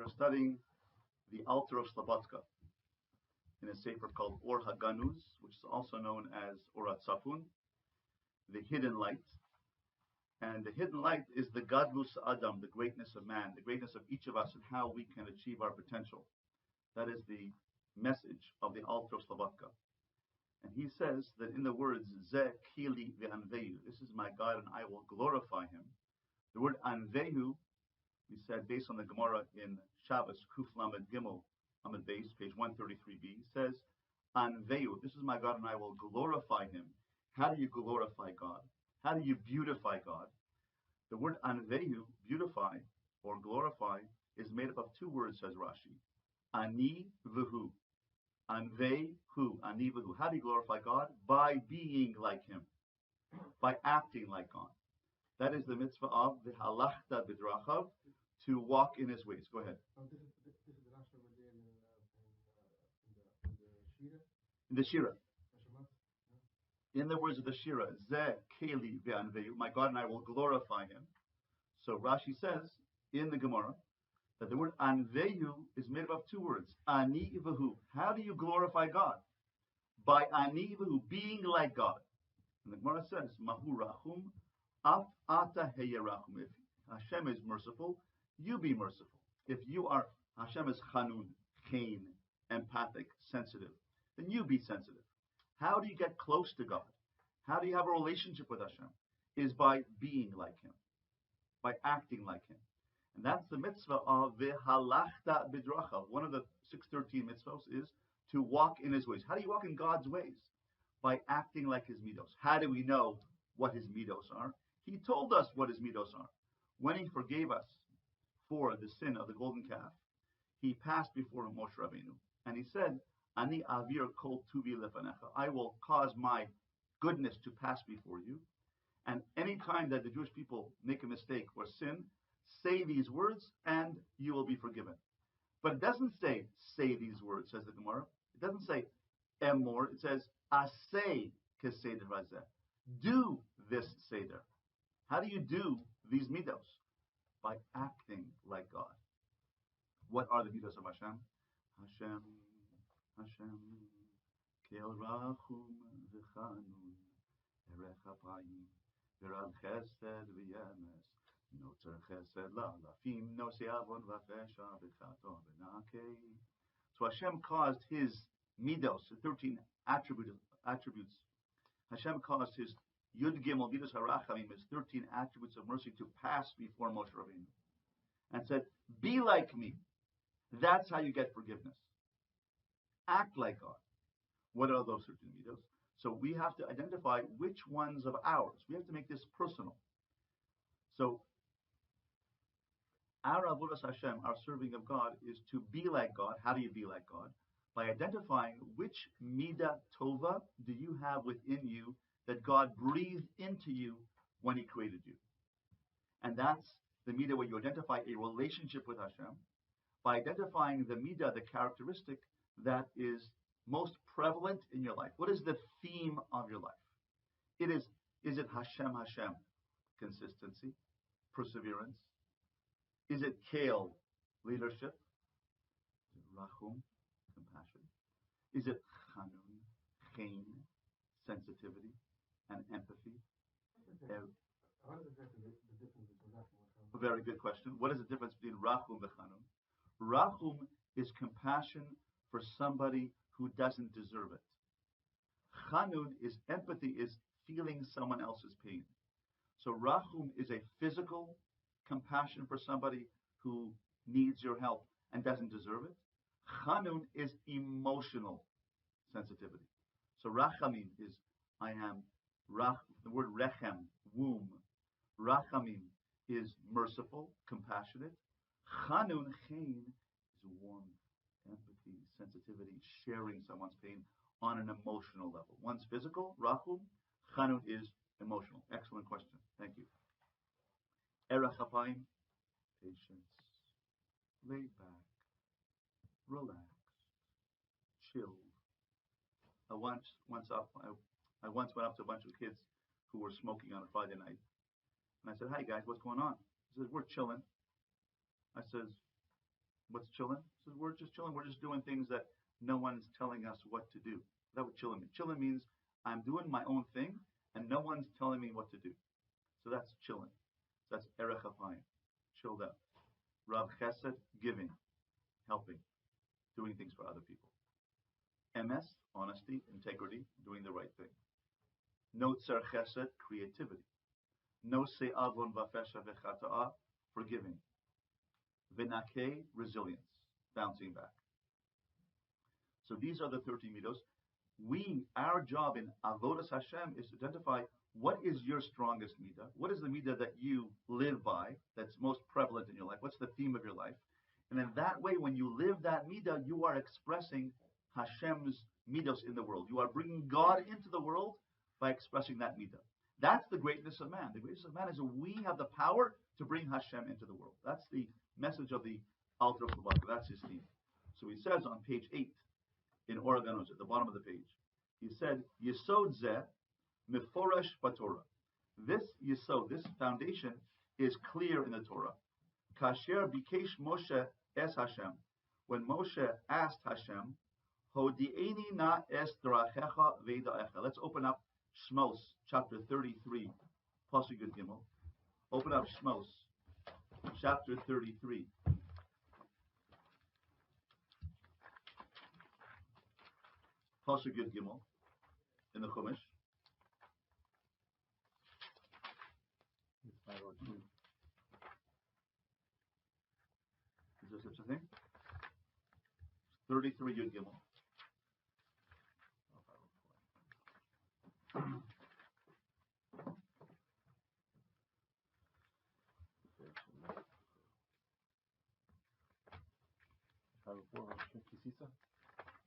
We're studying the Alter of Slobodka in a sefer called Ohr Hatzafun, which is also known as Ohr Hatzafun, the hidden light. And the hidden light is the Gadlus Haadam, the greatness of man, the greatness of each of us, and how we can achieve our potential. That is the message of the Alter of Slobodka. And he says that in the words, Ze Kili ve'anvehu, this is my God and I will glorify him. The word anvehu, we said based on the Gemara in Shabbos, Kuf Lamed Gimel, Amud Beis, page 133b, says, anvehu, this is my God and I will glorify him. How do you glorify God? How do you beautify God? The word anvehu, beautify or glorify, is made up of two words, says Rashi. Ani v'hu. Anvehu, ani v'hu. How do you glorify God? By being like him. By acting like God. That is the mitzvah of the halachta b'drachav, to walk in his ways. Go ahead. This is the last one In the Shira. In the words of the Shira, Ze Keli ve'anvehu, my God and I will glorify him. So Rashi says in the Gemara that the word anvehu is made up of two words, ani v'hu. How do you glorify God? By ani v'hu, being like God. And the Gemara says, Mahu rachum, af ata heyerachum. If Hashem is merciful, you be merciful. If you are, Hashem is chanun, chain, empathic, sensitive, then you be sensitive. How do you get close to God? How do you have a relationship with Hashem? Is by being like him, by acting like him. And that's the mitzvah of v'halachta b'drachav. One of the 613 mitzvahs is to walk in his ways. How do you walk in God's ways? By acting like his midos. How do we know what his midos are? He told us what his midos are. When he forgave us for the sin of the golden calf, he passed before Moshe Rabbeinu, and he said, Ani avir kol tuvi lefanecha. I will cause my goodness to pass before you. And any time that the Jewish people make a mistake or sin, say these words and you will be forgiven. But it doesn't say these words, says the Gemara. It doesn't say emor. It says asay keseder hazeh. Do this seder. How do you do these midos? By acting like God. What are the midos of Hashem? Hashem, Kel Rachum V'Chanun, Erech Apayim, V'Rav Chesed V'Yemes, Noter Chesed La'alafim, Nosei Avon V'Chesha V'Chato V'Nakei. So Hashem caused his midos, the 13 attributes. Hashem caused his Yud Gimel Midos Harachamim, his 13 attributes of mercy, to pass before Moshe Rabbeinu, and said, "Be like me." That's how you get forgiveness. Act like God. What are those 13 midos? So we have to identify which ones of ours. We have to make this personal. So our avodas Hashem, our serving of God, is to be like God. How do you be like God? By identifying which midah tova do you have within you that God breathed into you when he created you. And that's the midah where you identify a relationship with Hashem by identifying the midah, the characteristic that is most prevalent in your life. What is the theme of your life? Is it Hashem, consistency, perseverance? Is it Kale, leadership? Is it Rachum, compassion? Is it Chanun, Chain, sensitivity and empathy? What is the difference between Rachum and Chanun? Very good question. What is the difference between Rachum and Chanun? Rachum is compassion for somebody who doesn't deserve it. Chanun is empathy, is feeling someone else's pain. So Rachum is a physical compassion for somebody who needs your help and doesn't deserve it. Chanun is emotional sensitivity. So Rachamim is, I am, the word rechem, womb. Rachamim is merciful, compassionate. Chanun, chain, is warm, empathy, sensitivity, sharing someone's pain on an emotional level. One's physical, Rachum. Chanun is emotional. Excellent question. Thank you. Erech Apayim, patience, laid back, relaxed, chilled. I once went up to a bunch of kids who were smoking on a Friday night, and I said, "Hi guys, what's going on?" He says, "We're chilling." I says, What's chillin'? He says, we're just chilling. We're just doing things that no one's telling us what to do. That's what chillin' means. Chillin' means I'm doing my own thing and no one's telling me what to do. So that's chillin'. That's erech hapayim, chilled out. Rav chesed, giving, helping, doing things for other people. Emes, honesty, integrity, doing the right thing. No tzer chesed, creativity. No se'avon v'fesha v'chata'a, forgiving. V'nakeh, resilience, bouncing back. So these are the 13 midos. Our job in Avodas Hashem is to identify what is your strongest midah, what is the midah that you live by, that's most prevalent in your life, what's the theme of your life. And then that way, when you live that midah, you are expressing Hashem's midos in the world. You are bringing God into the world by expressing that midah. That's the greatness of man. The greatness of man is that we have the power to bring Hashem into the world. That's the message of the Alter of Slobodka. That's his theme. So he says on page 8 in Ohr Hatzafun, at the bottom of the page, he said, Yesod zeh meforesh b'Torah. This Yesod, this foundation, is clear in the Torah. Kasher bikesh Moshe es Hashem. When Moshe asked Hashem, Hodi'eni na es drachecha ve'da'echa. Let's open up Shmos, chapter 33, Pasuk Yud Gimel. Open up Shmos, chapter 33. Pasuk Yud Gimel, in the Chumash. Is there such a thing? 33 Yud Gimel.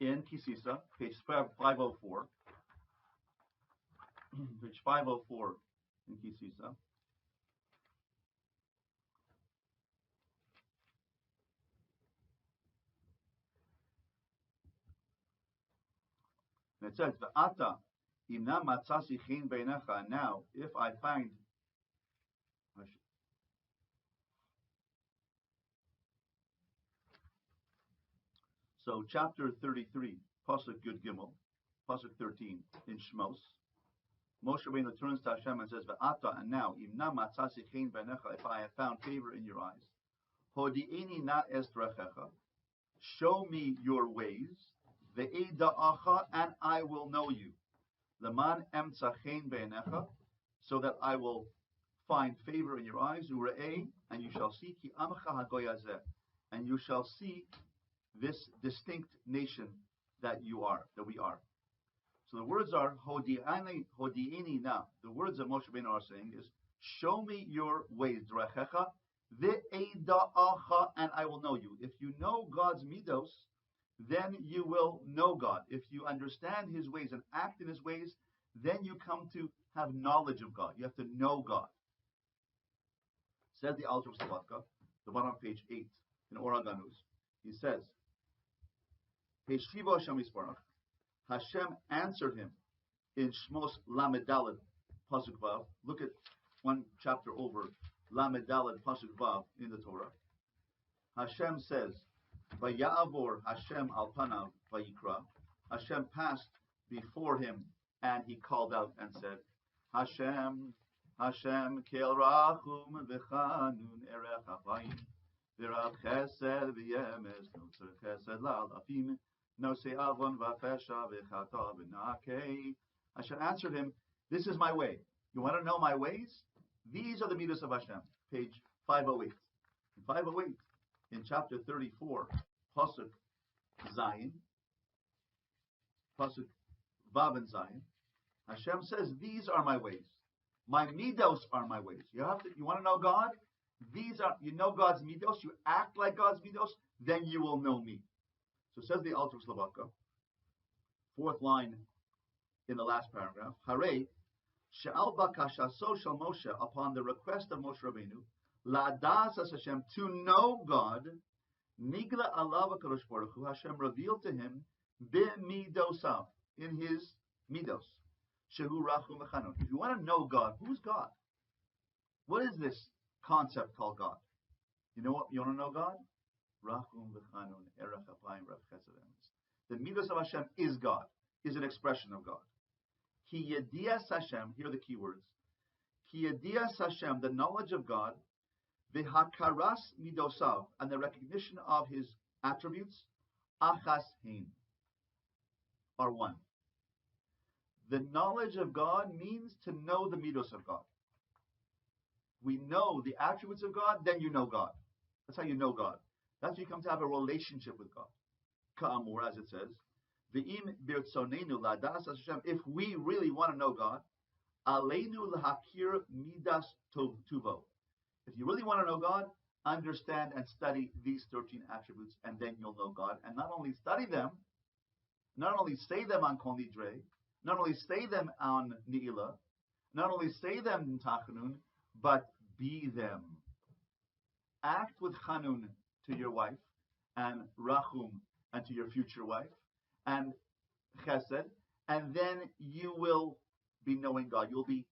In Kisisa, page 504. Page 504 in Kisisa. And it says, V'ata imna matzasi chen beinecha. Now, if I find so chapter 33, Pasuk Yud Gimel, Pasuk 13 in Shmos, Moshe Rabbeinu turns to Hashem and says, V'ata, and now, imna matzasi chen beinecha, if I have found favor in your eyes, hodi'eni na es drachecha, show me your ways, ve'eda'acha, and I will know you. Leman emtza chen beinecha, so that I will find favor in your eyes, ure'eh, and you shall see, ki amcha hagoy hazeh, and you shall see this distinct nation that we are. So the words are hodi'eni na. The words that Moshe Rabbeinu are saying is, show me your ways, drachecha, ve'eda'acha, and I will know you. If you know God's midos, then you will know God. If you understand His ways and act in His ways, then you come to have knowledge of God. You have to know God. Says the Alter of Slobodka, the bottom of page 8 in Ohr Hatzafun. He says, Hashiva Hashem Yisparach. Hashem answered him in Shmos Lamed Daled Pasuk Vav. Look at one chapter over, Lamed Daled Pasuk Vav in the Torah. Hashem says, Vaya'avor Hashem al panav vayikra. Hashem passed before him and he called out and said, Hashem, Hashem kel rachum v'chanun erech hapayim v'rav chesed v'yemes no tzar chesed la'alafim no se'avon v'fesha v'chata v'nakei. Hashem answered him, this is my way. You want to know my ways? These are the midos of Hashem. Page 508. 508 in chapter 34, Pasuk Zayin, Pasuk Vav and Zayin. Hashem says, these are my ways. My midos are my ways. You want to know God? You know God's midos, you act like God's midos, then you will know me. So says the Alter of Slobodka, fourth line in the last paragraph, Hare, She'al bakashaso shel Moshe, upon the request of Moshe Rabbeinu, La'adas as Hashem, to know God, Nigla alav HaKadosh Baruch Hu, Hashem revealed to him, B'midosav, in his midos. Shehu rachum v'chanun. If you want to know God, who's God? What is this concept called God? You know what? You want to know God? Rachum v'chanun, erech apayim, rav chesed emes. The midos of Hashem is God, is an expression of God. Ki yedias Hashem, here are the key words. Ki yedias Hashem, the knowledge of God, v'hakaras midosav, and the recognition of His attributes, achas hein, are one. The knowledge of God means to know the midos of God. We know the attributes of God, then you know God. That's how you know God. That's how you come to have a relationship with God. Ka'amur, as it says, V'im birtzonenu ladas Hashem. If we really want to know God, aleinu lahakir midas tuvo. If you really want to know God, understand and study these 13 attributes, and then you'll know God. And not only study them, not only say them on Kol Nidre, not only say them on Ni'ila, not only say them in Tachanun, but be them. Act with Chanun to your wife, and Rachum and to your future wife, and Chesed, and then you will be knowing God. You'll be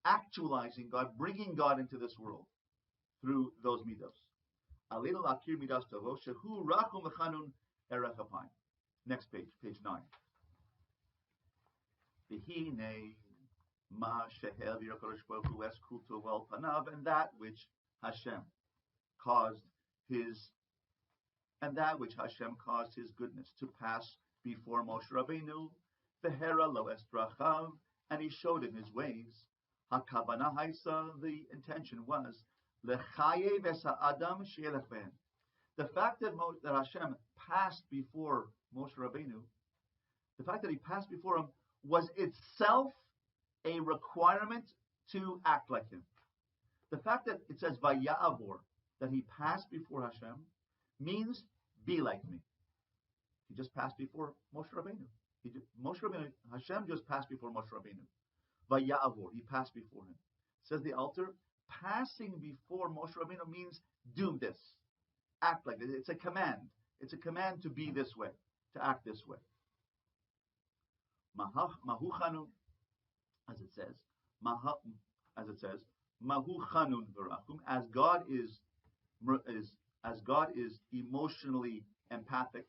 actualizing God, bringing God into this world through those midos. Alelu lakir midas tovo shehu Rachum v'Chanun erech apayim. Next page, page 9. V'hinei ma shehel v'yakadosh baruch hu es kulto vel panav, and that which Hashem caused his goodness to pass before Moshe Rabbeinu, v'hera lo estrachav, and he showed him his ways. Hakavana haisa, the intention was lechayev es ha'adam she'elech ben. The fact that Hashem passed before Moshe Rabbeinu, the fact that he passed before him was itself a requirement to act like him. The fact that it says vaya'avor, that he passed before Hashem, means be like me. He just passed before Moshe Rabbeinu. Hashem just passed before Moshe Rabbeinu. Vaya'avor, he passed before him. Says the Alter, passing before Moshe Rabbeinu means do this. Act like this. It's a command. It's a command to be this way, to act this way. Mahu chanun, as it says, Mahu chanun v'rachum, as God is emotionally empathic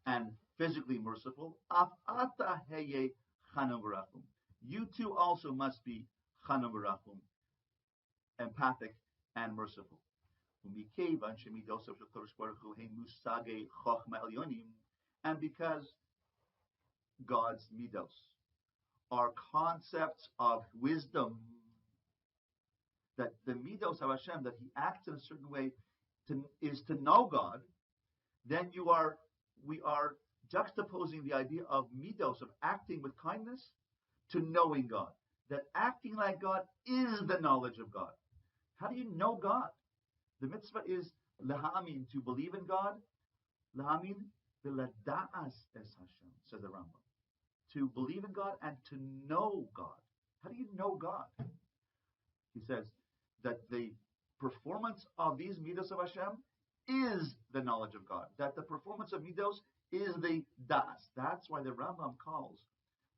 and physically merciful. Af ata heye chanun v'rachum. You too also must be chanun v'rachum, empathic and merciful. And because God's midos are concepts of wisdom, that the midos of Hashem, that He acts in a certain way, is to know God, then we are juxtaposing the idea of midos, of acting with kindness, to knowing God. That acting like God is the knowledge of God. How do you know God? The mitzvah is lehamin, to believe in God. Lehamin v'lada'as es Hashem, says the Rambam. To believe in God and to know God. How do you know God? He says that the performance of these midos of Hashem is the knowledge of God. That the performance of midos is the da'as. That's why the Rambam calls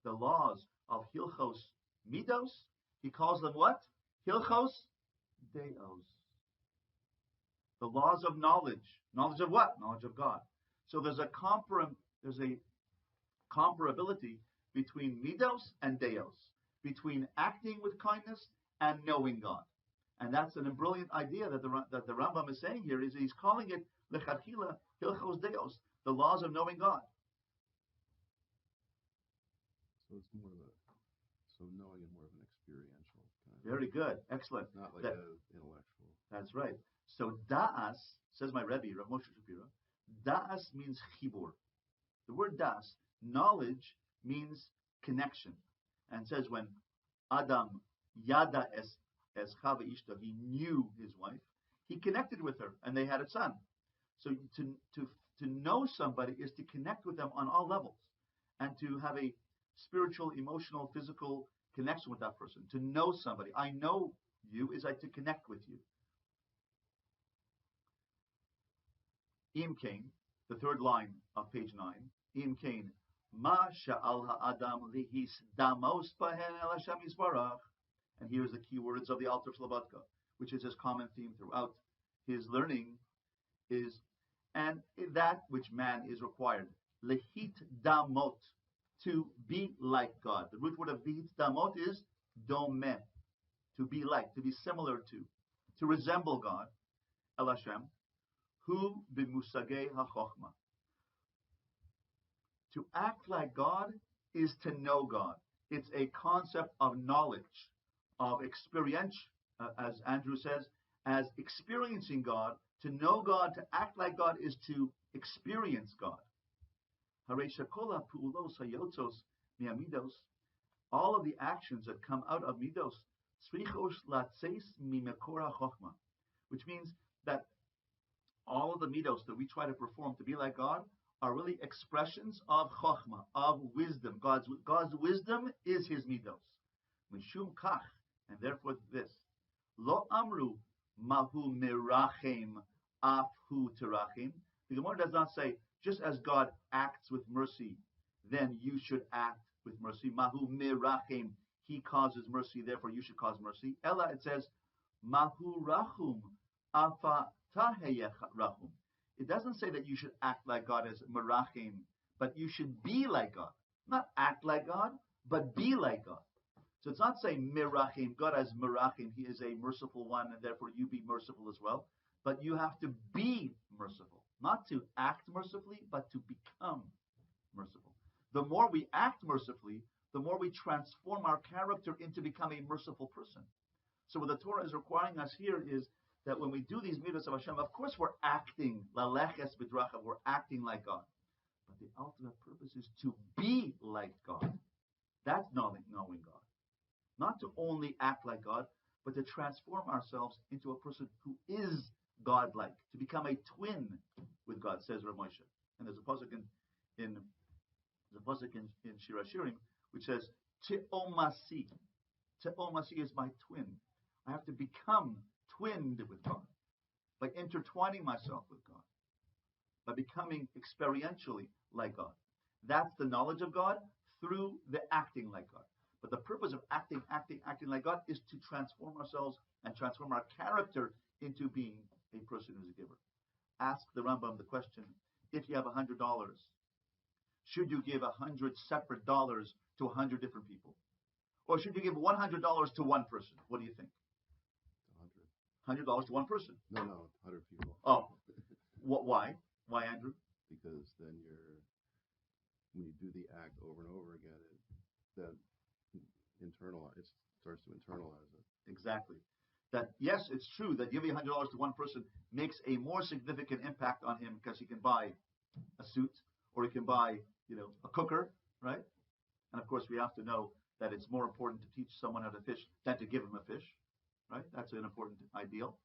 the laws of Hilchos midos, he calls them what? Hilchos deos. The laws of knowledge. Knowledge of what? Knowledge of God. So there's a comparability between midos and deos, between acting with kindness and knowing God. And that's a brilliant idea that the Rambam is saying here. Is he's calling it lechatchila hilchos deos, the laws of knowing God. So it's knowing is more of an experiential kind of. Very good, excellent. Not like an intellectual. That's right. So da'as, says my Rebbe, Rav Moshe Shapiro, da'as means chibur. The word da'as, knowledge, means connection. And says when Adam yada es chava ishta, he knew his wife, he connected with her, and they had a son. So to know somebody is to connect with them on all levels, and to have a spiritual, emotional, physical connection with that person. To know somebody, I know you, is like to connect with you. Im Kain, the third line of page 9. Im Kain, ma sha'al ha'adam lihis damos pahen el Hashem yisbarach. And here's the key words of the Alter of Slobodka, which is his common theme throughout his learning, is and that which man is required. Lehit damot, to be like God. The root word of lehit damot is domeh, to be like, to be similar to resemble God. El Hashem, hu b'musagei hachokma. To act like God is to know God. It's a concept of knowledge, of experience, as Andrew says, as experiencing God. To know God, to act like God, is to experience God. All of the actions that come out of midos, which means that all of the midos that we try to perform to be like God are really expressions of chokhmah, of wisdom. God's wisdom is His midos. Mishum kach, and therefore this. Lo amru mahu mirachem afhu terachim. The Gemara does not say, just as God acts with mercy, then you should act with mercy. Mahu mirachem, He causes mercy, therefore you should cause mercy. Ella, it says, mahu rachum afa taheyech rachum. It doesn't say that you should act like God as merachim, but you should be like God. Not act like God, but be like God. So it's not saying mirachim, God as merachim, He is a merciful one, and therefore you be merciful as well. But you have to be merciful. Not to act mercifully, but to become merciful. The more we act mercifully, the more we transform our character into becoming a merciful person. So what the Torah is requiring us here is that when we do these mitzvahs of Hashem, of course we're acting, laleches b'drachav, we're acting like God. But the ultimate purpose is to be like God. That's knowing God. Not to only act like God, but to transform ourselves into a person who is God-like, to become a twin with God, says Rav Moshe. And there's a pasuk in Shir Hashirim which says, Te'omasi. Te'omasi is my twin. I have to become twinned with God by intertwining myself with God, by becoming experientially like God. That's the knowledge of God through the acting like God. But the purpose of acting like God is to transform ourselves and transform our character into being a person who's a giver. Ask the Rambam the question, if you have $100, should you give 100 separate dollars to 100 different people? Or should you give $100 to one person? What do you think? $100 to one person? No, 100 people. Oh, why? Why, Andrew? Because then when you do the act over and over again, it starts to internalize it. Exactly. That, yes, it's true that giving $100 to one person makes a more significant impact on him because he can buy a suit or he can buy, a cooker, right? And of course, we have to know that it's more important to teach someone how to fish than to give him a fish, right? That's an important ideal.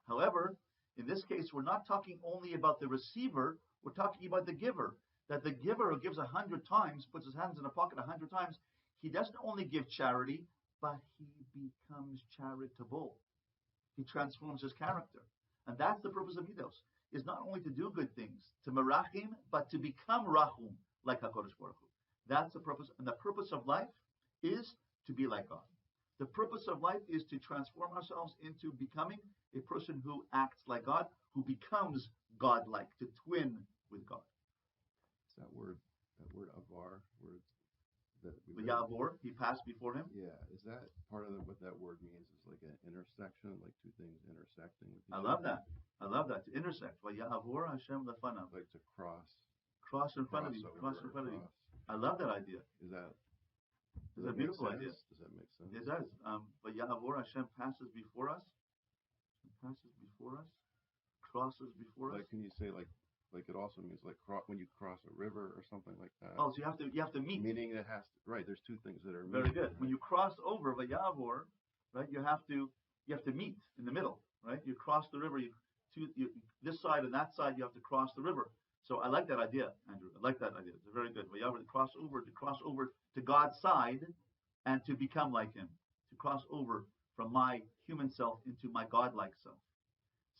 However, in this case, we're not talking only about the receiver, we're talking about the giver. That the giver who gives 100 times, puts his hands in a pocket 100 times, he doesn't only give charity, but he becomes charitable. He transforms his character. And that's the purpose of midos, is not only to do good things, to merachim, but to become rachum, like HaKadosh Baruch Hu. That's the purpose. And the purpose of life is to be like God. The purpose of life is to transform ourselves into becoming a person who acts like God, who becomes God-like, to twin with God. Is that word avar, The Yavor, he passed before him. Yeah, is that part of what that word means? Is like an intersection, like two things intersecting with each I love that. To intersect. Yavor Hashem lefanav. Like to cross. Cross in front of you. Cross in front of you. I love that idea. Is that It's a beautiful idea. Does that make sense? It does. But Yavor Hashem passes before us. Crosses before us. Like, can you say like it also means like when you cross a river or something like that? Oh, so you have to meet. Meaning it has to, right? There's two things that are very good. When you cross over Vayavor, right? You have to meet in the middle, right? You cross the river. This side and that side. You have to cross the river. So I like that idea, Andrew. I like that idea. It's very good. Vayavor, to cross over to God's side, and to become like Him. To cross over from my human self into my God-like self.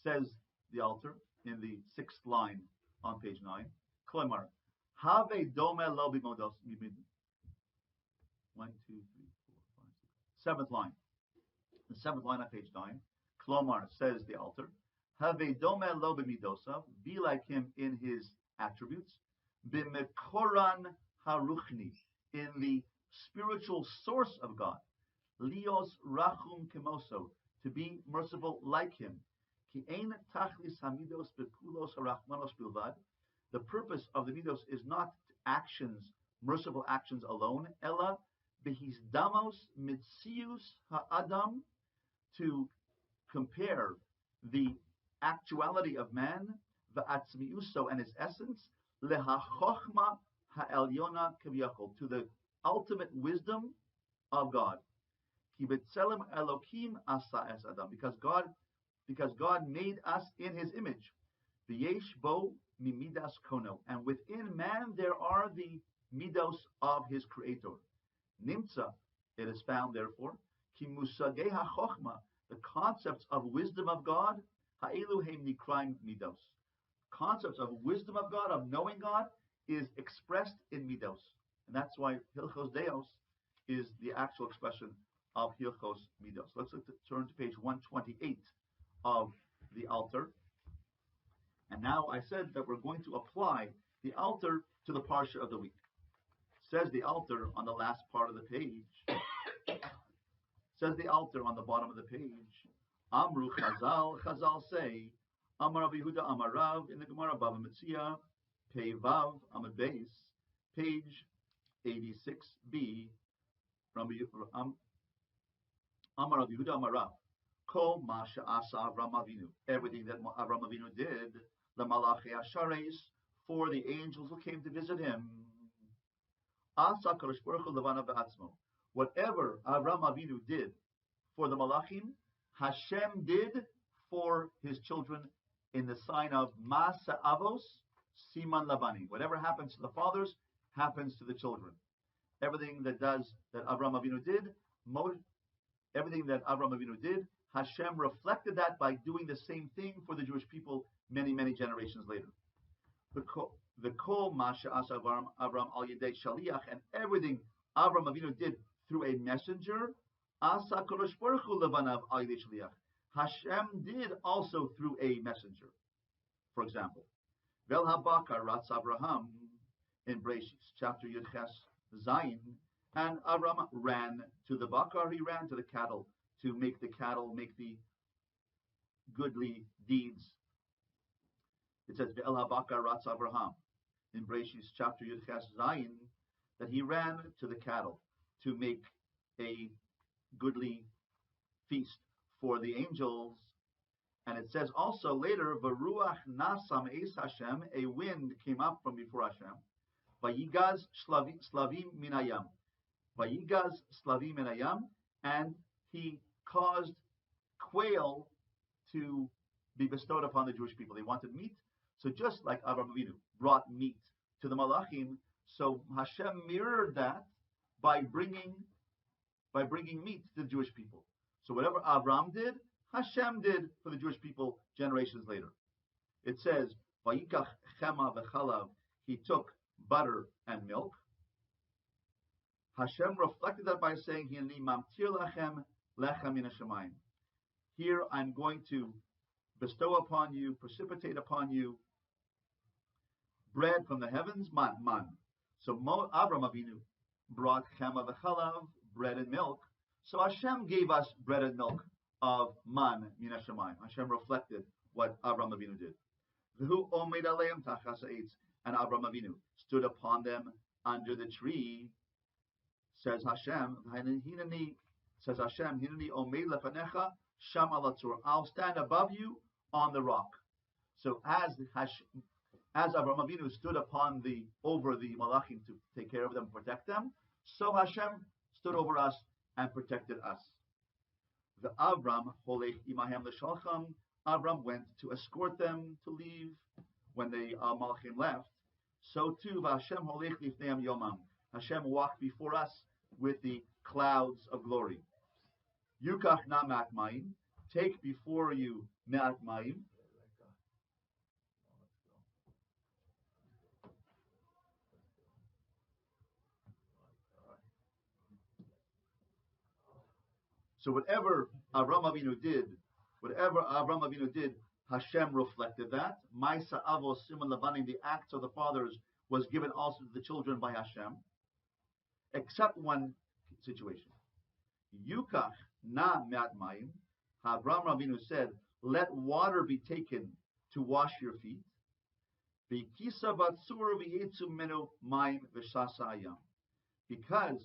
Says the Alter in the 6th line on page 9. Klemar, have dome lo bimodos. 1, 2, 3, 4, 5, 6. 7th line. The 7th line on page 9. Klomar, says the Alter, Have dome lo b'midosav, be like him in his attributes. B'mekoran haruchni, in the spiritual source of God. Lios rachum kemoso, to be merciful like him. Ki ein tachlis hamidos bepulos harachmanos bilvad. The purpose of the midos is not actions, merciful actions alone. Ella behizdamos mitzius haadam, to compare the actuality of man, v'atzmiuso, and his essence, lehachochma ha'elyona kaviyachol, to the ultimate wisdom of God. Ki b'tzelem Elokim asa es adam, because God made us in His image. V'yesh bo mimidas kono, and within man there are the midos of his Creator. Nimtza, it is found therefore, ki musagei hachochma, the concepts of wisdom of God, ha'elu heim nikraim midos. Concepts of wisdom of God, of knowing God, is expressed in midos, and that's why Hilchos Deos is the actual expression of Hilchos Midos. Let's turn to page 128 of the Alter. And now I said that we're going to apply the Alter to the Parsha of the week. Says the Alter on the last part of the page. Says the Alter on the bottom of the page. Amru Chazal, Chazal say, Amar Rabbi Yehuda Amar Rav, in the Gemara Bava Metzia, Pei Vav Amud Beis, page 86b. Amar Rabbi Yehuda Amar Rav, Kol Ma She'asa Avram Avinu, everything that Avram Avinu did, the Malachi Ashares, for the angels who came to visit him. Asa Kadosh Baruch Hu Levana B'atzmo, whatever Avram Avinu did for the Malachim, Hashem did for his children in the sign of Masa Avos Siman Labani. Whatever happens to the fathers happens to the children. Everything that Avram Avinu did, Hashem reflected that by doing the same thing for the Jewish people many, many generations later. The Kol Masha Asa Avram Al Yedei Shaliach, and everything Avram Avinu did through a messenger, Asa Kadosh Baruch Hu Levanav Al Yedei Shaliach. Hashem did also through a messenger. For example, Vel Habakar Ratz Abraham in Breshis, chapter Yud Ches Zayin, and Avram ran to the bakar, he ran to the cattle, to make the cattle make the goodly deeds. It says, Ve'el habakar ratz Abraham, in Breshis chapter Yud Ches Zayin, that he ran to the cattle to make a goodly feast for the angels. And it says also later, V'ruach nasam eis Hashem, a wind came up from before Hashem, Vayigaz slavim minayam. Vayigaz slavim minayam, and he caused quail to be bestowed upon the Jewish people. They wanted meat, so just like Avraham Avinu brought meat to the Malachim, so Hashem mirrored that by bringing meat to the Jewish people. So whatever Avram did, Hashem did for the Jewish people generations later. It says, Vayikach chema v'chalav, he took butter and milk. Hashem reflected that by saying, Hineni mamtir lachem lechem min hashamayim. Here I'm going to bestow upon you, precipitate upon you bread from the heavens, man. So Avram Avinu brought chema v'chalav, bread and milk. So Hashem gave us bread and milk of man min hashamayim. Hashem reflected what Avram Avinu did. V'hu omed aleim tachas ha'etz, and Avram Avinu stood upon them under the tree. Says Hashem, Hineni omed lefanecha sham alatzur. I'll stand above you on the rock. So as Avram Avinu stood over the Malachim to take care of them, protect them, so Hashem stood over us and protected us. The Avram holech imahem l'shalcham. Avram went to escort them to leave when the Malachim left. So too, Hashem holech lifneim yomam. Hashem walked before us with the clouds of glory. Yukach na ma'at mayim. Take before you ma'at mayim. So whatever Avram Avinu did, Hashem reflected that. Maisa avos siman levanim, the acts of the fathers, was given also to the children by Hashem, except one situation. Yukach na me'at mayim. Avraham Avinu said, "Let water be taken to wash your feet." V'kisa batzur v'yetzu menu mayim v'shasa hayam. Because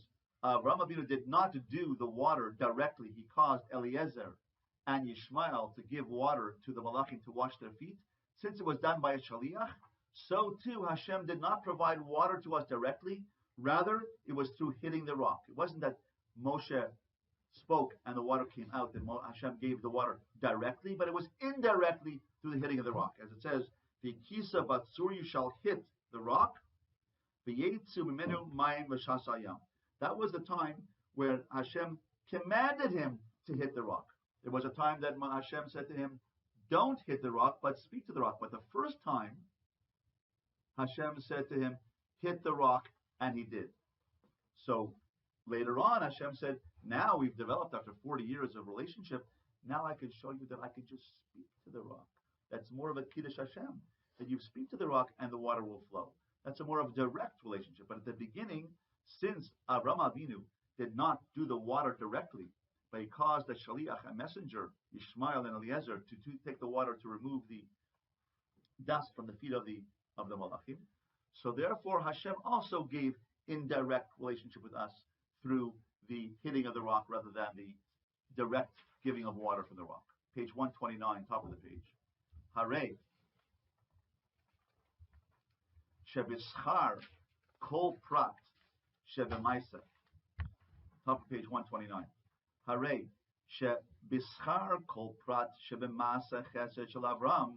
Avraham Avinu did not do the water directly, he caused Eliezer and Yishmael to give water to the Malachim to wash their feet. Since it was done by a Shaliach, so too Hashem did not provide water to us directly. Rather, it was through hitting the rock. It wasn't that Moshe spoke and the water came out, and Hashem gave the water directly, but it was indirectly through the hitting of the rock. As it says, the kisa batsur, you shall hit the rock. That was the time where Hashem commanded him to hit the rock. There was a time that Hashem said to him, don't hit the rock, but speak to the rock. But the first time, Hashem said to him, hit the rock, and he did. So later on, Hashem said, now we've developed, after 40 years of relationship, now I can show you that I can just speak to the rock. That's more of a Kiddush Hashem, that you speak to the rock and the water will flow. That's a more of a direct relationship. But at the beginning, since Avraham Avinu did not do the water directly, but he caused a Shaliach, a messenger, Yishmael and Eliezer, to take the water to remove the dust from the feet of the Malachim. So therefore, Hashem also gave indirect relationship with us through the hitting of the rock rather than the direct giving of water from the rock. Page 129, top of the page. Hare Shebischar Kol Prat Shebemaisa. Top of page 129. Hare Shebischar Kol Prat Shebemasa Chesed Shel Avram.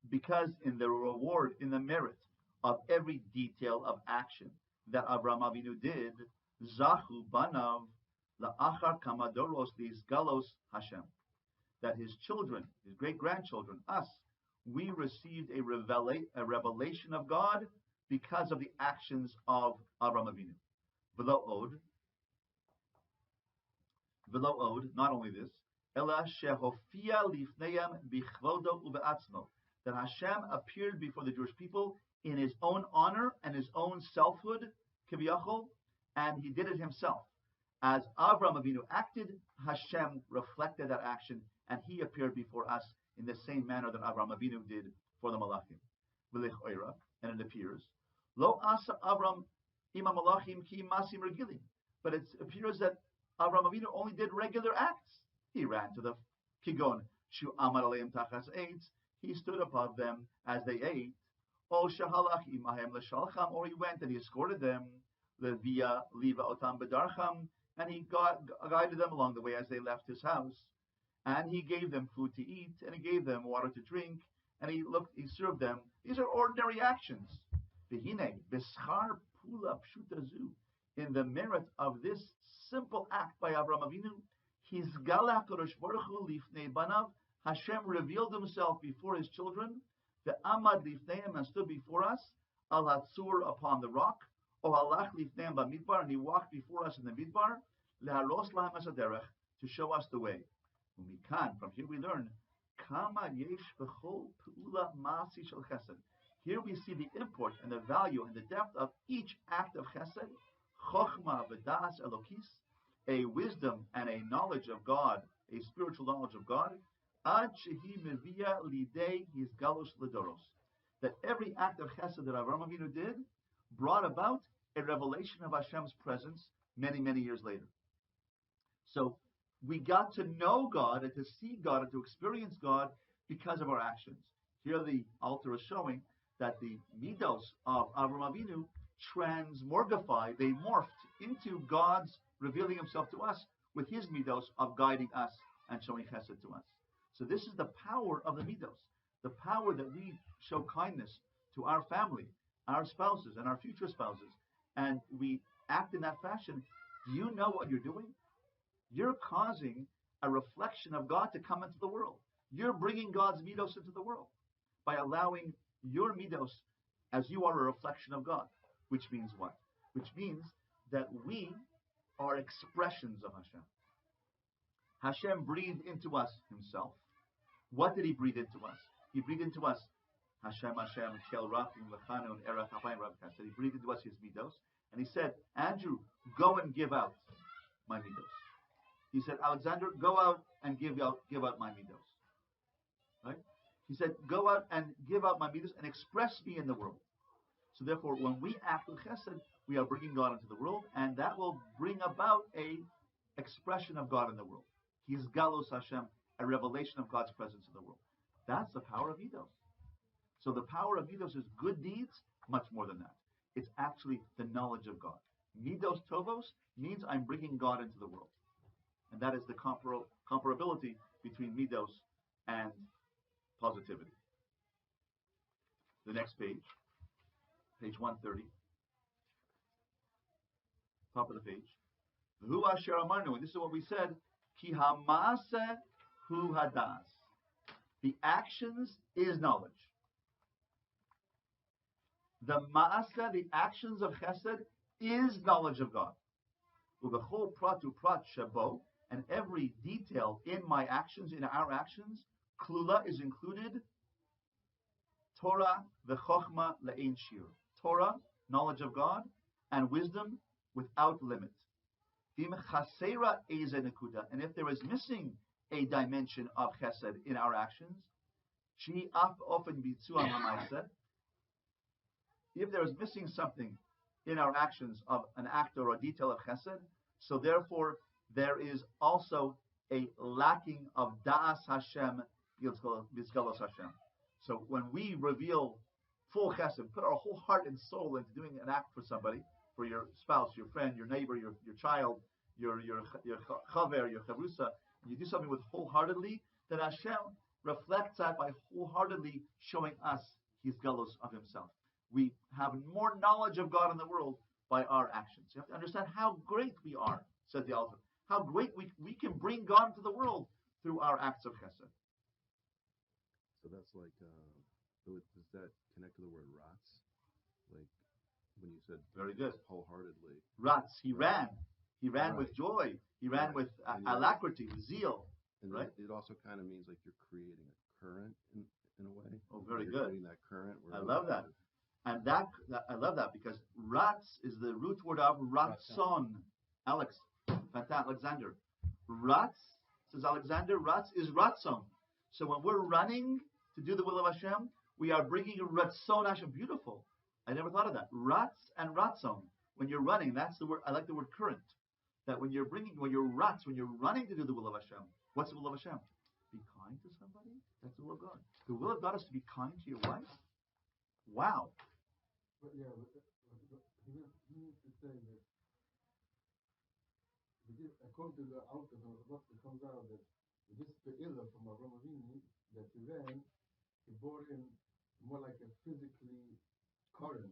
Because in the reward, in the merit of every detail of action that Avraham Avinu did, Zachu Banav La'achar Kamadoros These Galos Hashem, that his children, his great-grandchildren, us, we received a revelation of God because of the actions of Avraham Avinu. V'lo od, not only this, Ela shehofia lifneim bichvodo ubeatzmo, that Hashem appeared before the Jewish people in his own honor and his own selfhood, kiviyachol, and he did it himself. As Avraham Avinu acted, Hashem reflected that action, and he appeared before us in the same manner that Avraham Avinu did for the Malachim. And it appears, Lo asa Avram ima Malachim ki masim regilim. But it appears that Avraham Avinu only did regular acts. He ran to the Kigon, Shu Amar Aleim Tachas Eitz. He stood above them as they ate. O Shahalach imahem l'shalcham, or he went and he escorted them. Levia liva otam bedarcham, and he guided them along the way as they left his house. And he gave them food to eat, and he gave them water to drink, and he served them. These are ordinary actions. V'hine b'schar pula pshutazu, in the merit of this simple act by Avraham Avinu, his gala Kadosh Baruch Hu lifnei banav, Hashem revealed himself before his children, the amad lifneim, and stood before us, al hatzur, upon the rock, o halach lifneim b'midbar, and he walked before us in the midbar, leharos lahem haderech, to show us the way. From here we learn, kama yesh b'chol pe'ula ma'asi shel chesed. Here we see the import and the value and the depth of each act of chesed, chochma v'das elokis, a wisdom and a knowledge of God, a spiritual knowledge of God, ad shehi mevia lidei his galus ledoros, that every act of chesed that Avraham Avinu did brought about a revelation of Hashem's presence many, many years later. So we got to know God and to see God and to experience God because of our actions. Here the Alter is showing that the midos of Avraham Avinu transmorgified, they morphed into God's revealing himself to us with his midos of guiding us and showing chesed to us. So this is the power of the midos, the power that we show kindness to our family, our spouses, and our future spouses, and we act in that fashion. Do you know what you're doing? You're causing a reflection of God to come into the world. You're bringing God's midos into the world by allowing your midos, as you are a reflection of God. Which means what? Which means that we are expressions of Hashem. Hashem breathed into us himself. What did he breathe into us? He breathed into us Hashem, Kel Rafim, Lechanun, Erech Hapayim, Rabkas. He breathed into us his midos, and he said, Andrew, go and give out my midos. He said, Alexander, go out and give out my midos. Right? He said, go out and give out my midos and express me in the world. So therefore, when we act with chesed, we are bringing God into the world, and that will bring about a expression of God in the world. He's Gadlus Hashem, a revelation of God's presence in the world. That's the power of midos. So the power of midos is good deeds, much more than that. It's actually the knowledge of God. Midos tovos means I'm bringing God into the world. And that is the comparability between midos and positivity. The next page 130, top of the page. V'hu asher amarnu, and this is what we said, ki hamase hu hadas. The actions is knowledge. The ma'asa, the actions of chesed, is knowledge of God. U'bechol pratu prat shabo, and every detail in my actions, in our actions, klula is included. Torah v'chochma le'ein shir. Torah, knowledge of God, and wisdom without limit. V'im chasera eze nekuda, and if there is missing a dimension of chesed in our actions, she af often bitzuam ha'maaseh. If there is missing something in our actions of an act or a detail of chesed, so therefore there is also a lacking of da'as Hashem, v'izgalos Hashem. So when we reveal full chesed, put our whole heart and soul into doing an act for somebody, for your spouse, your friend, your neighbor, your child, your chaver, your chavrusa, you do something with wholeheartedly, then Hashem reflects that by wholeheartedly showing us His galus of Himself. We have more knowledge of God in the world by our actions. You have to understand how great we are, said the Alter. How great we can bring God into the world through our acts of chesed. So that's like, does that connect to the word rats? Like when you said very good, wholeheartedly. Rats. He ran with joy. He ran with alacrity, with zeal. And right? It also kind of means like you're creating a current in a way. Oh, very you're good. Creating that current. I love that. And that I love that because rats is the root word of ratson. Alexander. Rats, says Alexander, rats is ratson. So when we're running to do the will of Hashem, we are bringing ratson Hashem. Beautiful. I never thought of that. Rats and ratson. When you're running, that's the word. I like the word current. That when you're running to do the will of Hashem, what's the will of Hashem? Be kind to somebody. That's the will of God. The will of God is to be kind to your wife. Wow. But he means to say that according to the Alter of Slobodka, it comes out that this Pe'ila from Avraham Avinu that he ran, he brought in more like a physically current,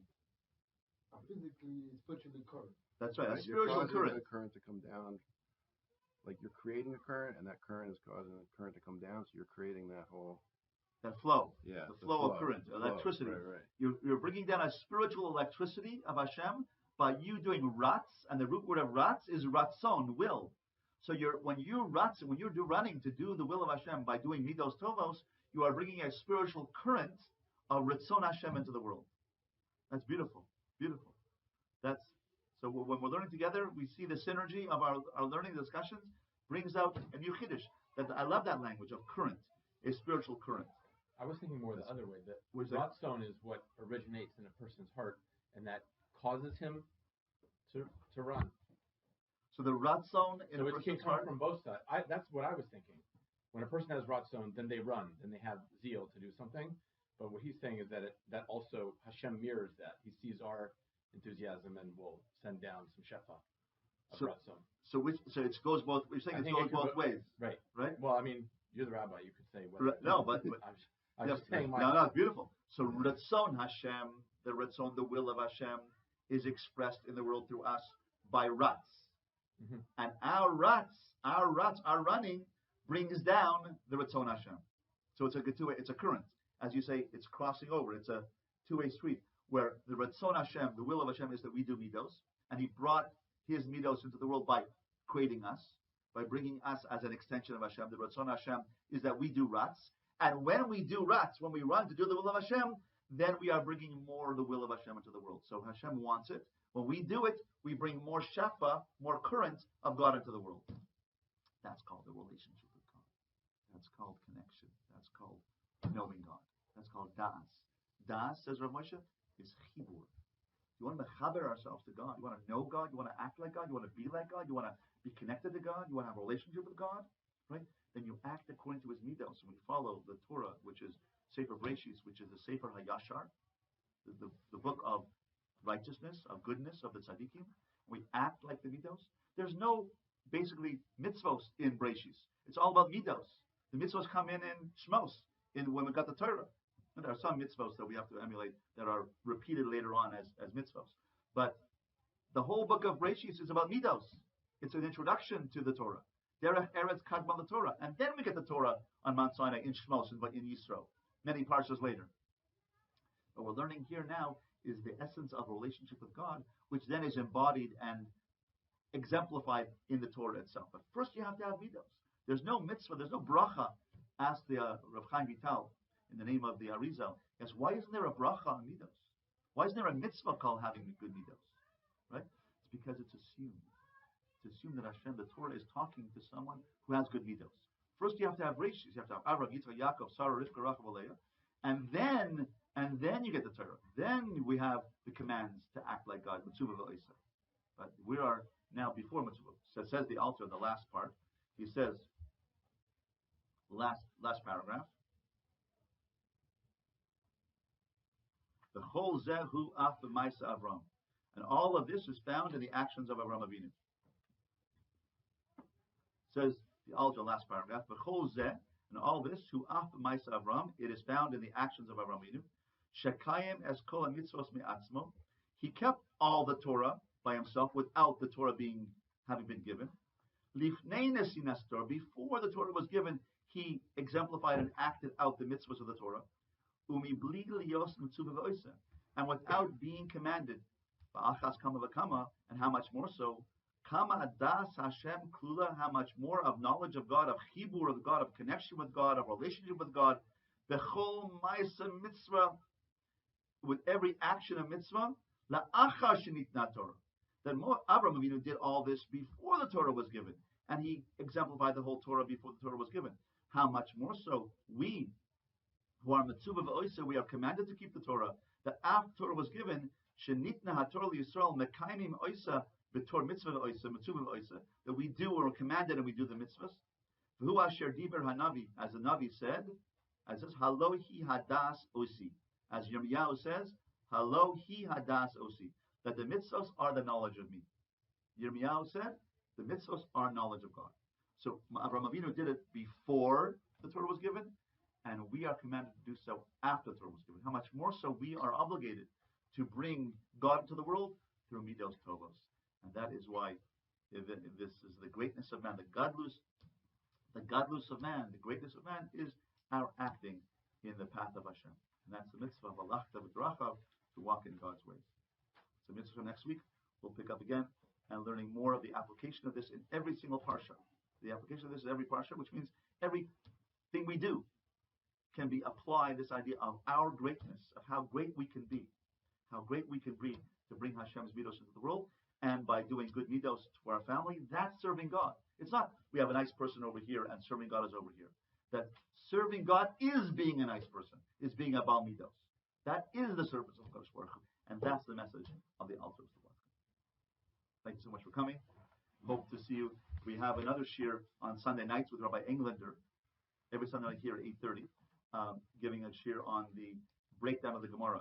a physically, spiritually current. That's right, a You're spiritual current. A current to come down, like you're creating a current, and that current is causing a current to come down, so you're creating that whole... That flow, yeah, the flow of current, electricity. Right. You're bringing down a spiritual electricity of Hashem by you doing rats, and the root word of rats is ratson, will. So when you're running to do the will of Hashem by doing midos tovos, you are bringing a spiritual current of ratzon Hashem into the world. That's beautiful, beautiful. So when we're learning together, we see the synergy of our learning discussions brings out a new chiddush. I love that language of current, a spiritual current. I was thinking more the other way, that ratson is what originates in a person's heart, and that causes him to run. So the ratson in a person's heart? From both sides. That's what I was thinking. When a person has ratson, then they run, then they have zeal to do something. But what he's saying is that that also, Hashem mirrors that. He sees our enthusiasm and will send down some shefa of ratson. So it goes both. You're saying it goes both ways, right? Right. Well, I mean, you're the rabbi. You could say no, but I'm just saying. No, it's beautiful. So ratzon Hashem, the ratzon, the will of Hashem, is expressed in the world through us by rats, and our running brings down the ratzon Hashem. So it's a two-way. It's a current, as you say. It's crossing over. It's a two-way street where the ratzon Hashem, the will of Hashem, is that we do midos, and He brought His midos into the world by creating us, by bringing us as an extension of Hashem. The ratzon Hashem is that we do rats, And when we do Ratz, when we run to do the will of Hashem, then we are bringing more of the will of Hashem into the world. So Hashem wants it. When we do it, we bring more shafa, more current of God into the world. That's called the relationship with God. That's called connection. That's called knowing God. That's called das. Das, says Rav Moshe, is chibur. You want to mechaber ourselves to God. You want to know God. You want to act like God. You want to be like God. You want to be connected to God. You want to have a relationship with God, right? Then you act according to His midos. And we follow the Torah, which is Sefer Breshis, which is the Sefer Hayashar, the book of righteousness, of goodness, of the tzaddikim. We act like the midos. There's no basically mitzvos in Breshis. It's all about midos. The mitzvos come in Shmos, when we got the Torah. And there are some mitzvos that we have to emulate that are repeated later on as mitzvos. But the whole book of Breshis is about midos. It's an introduction to the Torah. Derech Eretz Kadmon the Torah. And then we get the Torah on Mount Sinai in Shmos and in Yisro, many parshas later. What we're learning here now is the essence of a relationship with God, which then is embodied and exemplified in the Torah itself. But first you have to have midos. There's no mitzvah, there's no bracha. Asked the Rav Chaim Vital in the name of the Arizal, yes, why isn't there a bracha on midos? Why isn't there a mitzvah called having good midos? Right? It's because it's assumed. It's assumed that Hashem, the Torah, is talking to someone who has good midos. First you have to have Reshis. You have to have Avram, Yitzchak, Yaakov, Sarah, Rivka, Rachel, Leah. And then you get the Torah. Then we have the commands to act like God, Mitzvah v'Oisa. But we are now before Mitzvah. So it says the Alter, the last part. He says, last paragraph. The whole zehu af b'maisa Avram, and all of this is found in the actions of Avram Avinu. Says the Alter, last paragraph. The whole zeh, and all this hu af b'maisa Avram, it is found in the actions of Avram Avinu. Shekayim es kol mitzvos me'atzmo. He kept all the Torah by himself without the Torah having been given. Lifnei nesinas Torah, before the Torah was given, he exemplified and acted out the mitzvahs of the Torah. And without being commanded, and how much more so, kama das Hashem klula, how much more of knowledge of God, of chibur of God, of connection with God, of relationship with God, bechol ma'aseh mitzvah, with every action of mitzvah, la'achar shenitna Torah. That Abraham Avinu did all this before the Torah was given, and he exemplified the whole Torah before the Torah was given. How much more so we, who are mitzvah v'oisa, we are commanded to keep the Torah, that after Torah was given, shenitna haTorah l'Yisrael mekaimim oisa b'tor mitzvah v'oisa, mitzvah v'oisa, that we do or are commanded and we do the mitzvahs. V'hu asher diber hanavi, as the Navi said, as says, halo hi hadas osi. As Yirmiyahu says, halo hi hadas osi, that the mitzvahs are the knowledge of me. Yirmiyahu said, the mitzvahs are knowledge of God. So Avraham Avinu did it before the Torah was given, and we are commanded to do so after the Torah was given. How much more so we are obligated to bring God into the world through midos tovos. And that is why this is the greatness of man. The gadlus of man, the greatness of man is our acting in the path of Hashem. And that's the mitzvah of alachta v'drachav, to walk in God's ways. So mitzvah next week, we'll pick up again and learning more of the application of this in every single parsha. The application of this in every parsha, which means everything we do can be applied, this idea of our greatness, of how great we can be to bring Hashem's midos into the world, and by doing good midos to our family, that's serving God. It's not we have a nice person over here and serving God is over here. That serving God is being a nice person, is being a bal midos. That is the service of Kodesh Baruch Hu, and that's the message of the Alter of Slobodka. Thank you so much for coming. Hope to see you. We have another shir on Sunday nights with Rabbi Englander, every Sunday night here at 8:30, giving a shir on the breakdown of the Gemara.